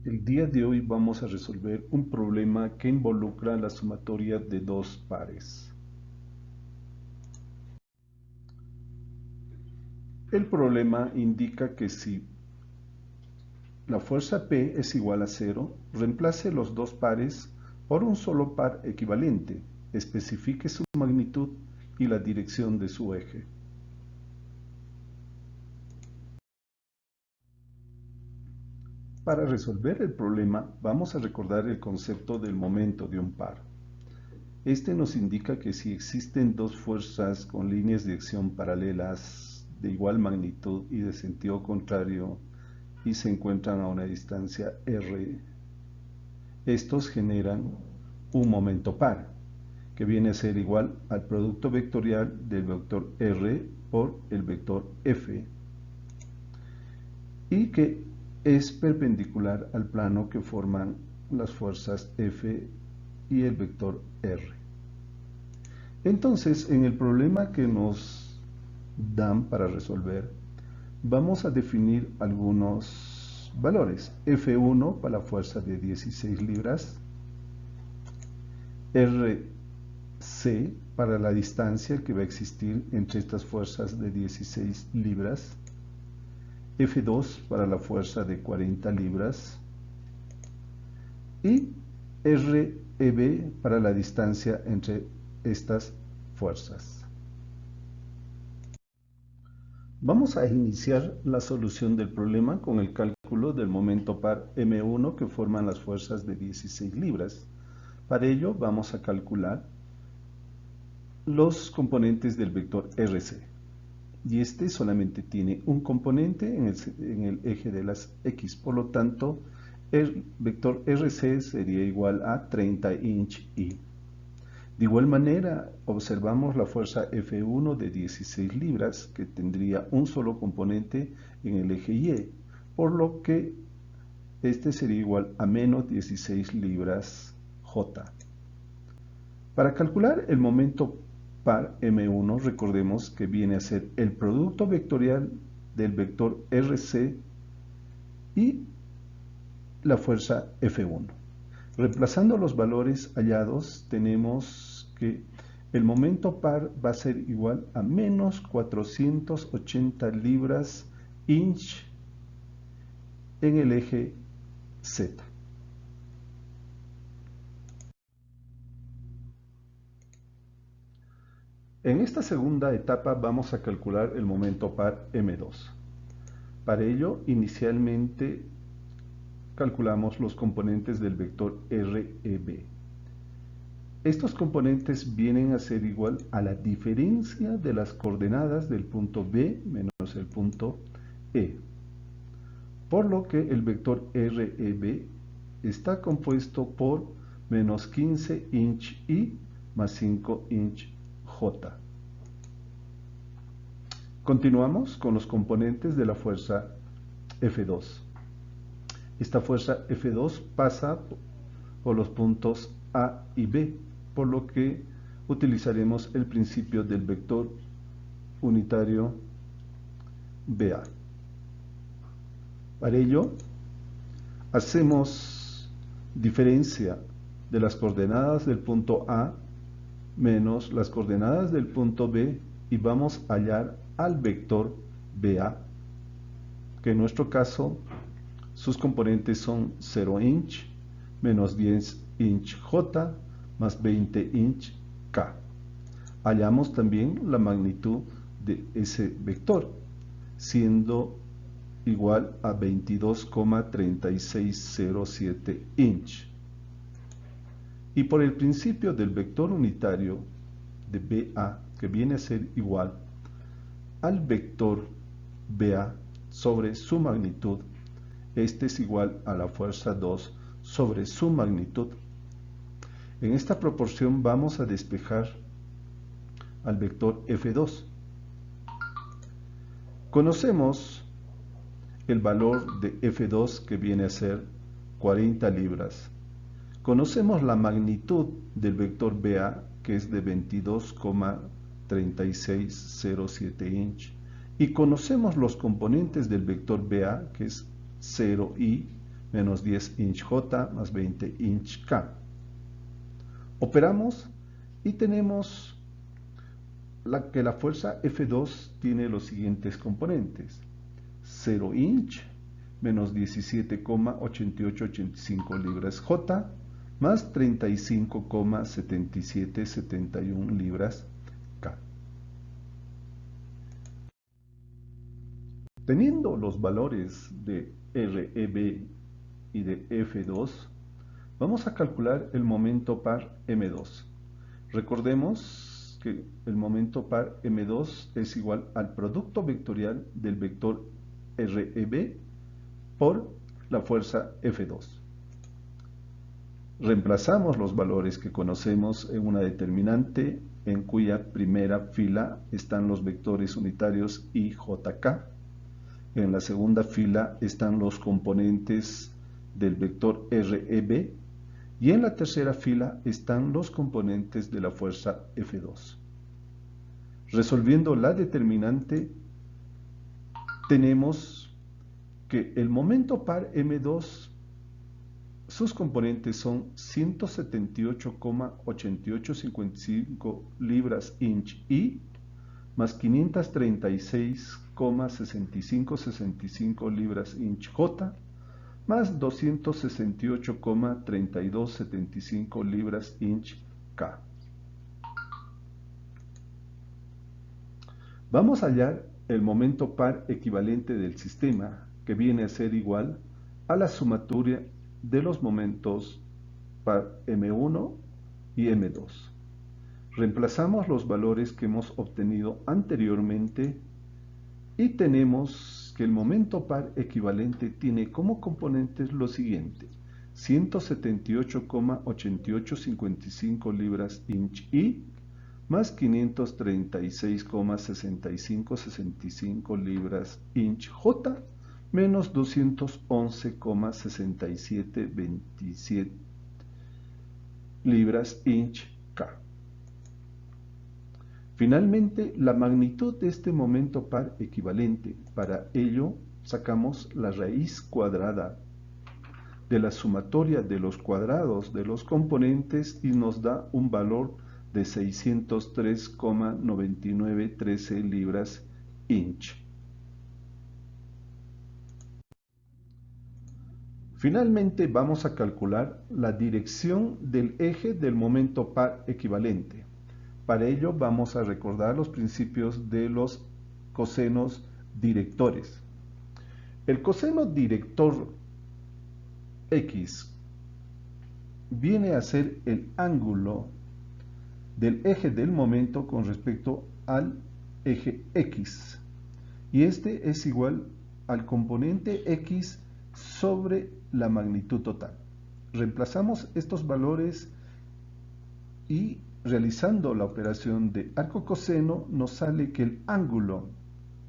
El día de hoy vamos a resolver un problema que involucra la sumatoria de dos pares. El problema indica que si la fuerza P es igual a 0, reemplace los dos pares por un solo par equivalente, especifique su magnitud y la dirección de su eje. Para resolver el problema, vamos a recordar el concepto del momento de un par. Este nos indica que si existen dos fuerzas con líneas de acción paralelas de igual magnitud y de sentido contrario y se encuentran a una distancia r, estos generan un momento par, que viene a ser igual al producto vectorial del vector r por el vector f, y que es perpendicular al plano que forman las fuerzas f y el vector r. Entonces, en el problema que nos dan para resolver, vamos a definir algunos valores. F1 para la fuerza de 16 libras, RC para la distancia que va a existir entre estas fuerzas de 16 libras, F2 para la fuerza de 40 libras y REB para la distancia entre estas fuerzas. Vamos a iniciar la solución del problema con el cálculo del momento par M1 que forman las fuerzas de 16 libras. Para ello vamos a calcular los componentes del vector RC. Y este solamente tiene un componente en el eje de las X. Por lo tanto, el vector RC sería igual a 30 inch Y. De igual manera, observamos la fuerza F1 de 16 libras, que tendría un solo componente en el eje Y, por lo que este sería igual a menos 16 libras J. Para calcular el momento par M1, recordemos que viene a ser el producto vectorial del vector RC y la fuerza F1. Reemplazando los valores hallados, tenemos que el momento par va a ser igual a menos 480 libras inch en el eje Z. En esta segunda etapa vamos a calcular el momento par M2. Para ello, inicialmente calculamos los componentes del vector REB. Estos componentes vienen a ser igual a la diferencia de las coordenadas del punto B menos el punto E, por lo que el vector REB está compuesto por menos 15 inch Y más 5 inch J. Continuamos con los componentes de la fuerza F2. Esta fuerza F2 pasa por los puntos A y B, por lo que utilizaremos el principio del vector unitario BA. Para ello, hacemos diferencia de las coordenadas del punto A menos las coordenadas del punto B y vamos a hallar al vector BA, que en nuestro caso sus componentes son 0 inch menos 10 inch J más 20 inch K. Hallamos también la magnitud de ese vector, siendo igual a 22,3607 inch. Y por el principio del vector unitario de BA, que viene a ser igual al vector BA sobre su magnitud, este es igual a la fuerza 2 sobre su magnitud. En esta proporción vamos a despejar al vector F2. Conocemos el valor de F2 que viene a ser 40 libras. Conocemos la magnitud del vector BA que es de 22,3607 inch y conocemos los componentes del vector BA que es 0i menos 10 inch J más 20 inch K. Operamos y tenemos que la fuerza F2 tiene los siguientes componentes: 0 inch menos 17,8885 libras J más 35,7771 libras K. Teniendo los valores de REB y de F2, vamos a calcular el momento par M2. Recordemos que el momento par M2 es igual al producto vectorial del vector REB por la fuerza F2. Reemplazamos los valores que conocemos en una determinante en cuya primera fila están los vectores unitarios I, J, K. En la segunda fila están los componentes del vector REB y en la tercera fila están los componentes de la fuerza F2. Resolviendo la determinante, tenemos que el momento par M2, sus componentes son 178,8855 libras inch I más 536,6565 libras inch J más 268,3275 libras inch K. Vamos a hallar el momento par equivalente del sistema, que viene a ser igual a la sumatoria de los momentos par M1 y M2. Reemplazamos los valores que hemos obtenido anteriormente y tenemos que el momento par equivalente tiene como componentes lo siguiente: 178,8855 libras inch I más 536,6565 libras inch J menos 211,6727 libras inch K. Finalmente, la magnitud de este momento par equivalente. Para ello, sacamos la raíz cuadrada de la sumatoria de los cuadrados de los componentes y nos da un valor de 603,9913 libras inch. Finalmente, vamos a calcular la dirección del eje del momento par equivalente. Para ello vamos a recordar los principios de los cosenos directores. El coseno director X viene a ser el ángulo del eje del momento con respecto al eje X, y este es igual al componente X sobre la magnitud total. Reemplazamos estos valores y realizando la operación de arco coseno nos sale que el ángulo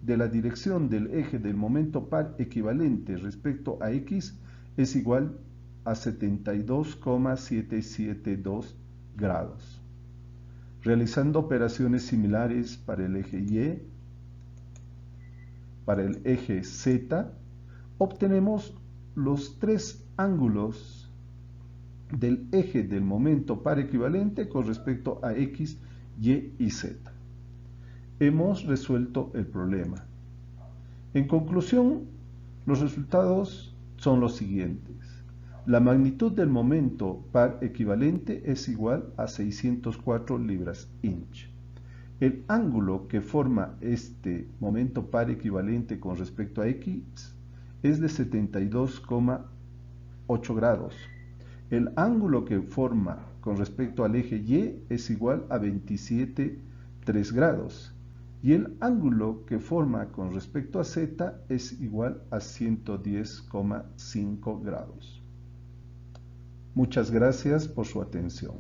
de la dirección del eje del momento par equivalente respecto a X es igual a 72,772 grados. Realizando operaciones similares para el eje Y, para el eje Z, obtenemos los tres ángulos del eje del momento par equivalente con respecto a X, Y y Z. Hemos resuelto el problema. En conclusión, los resultados son los siguientes. La magnitud del momento par equivalente es igual a 604 libras inch. El ángulo que forma este momento par equivalente con respecto a X es de 72,8 grados. El ángulo que forma con respecto al eje Y es igual a 27,3 grados. Y el ángulo que forma con respecto a Z es igual a 110,5 grados. Muchas gracias por su atención.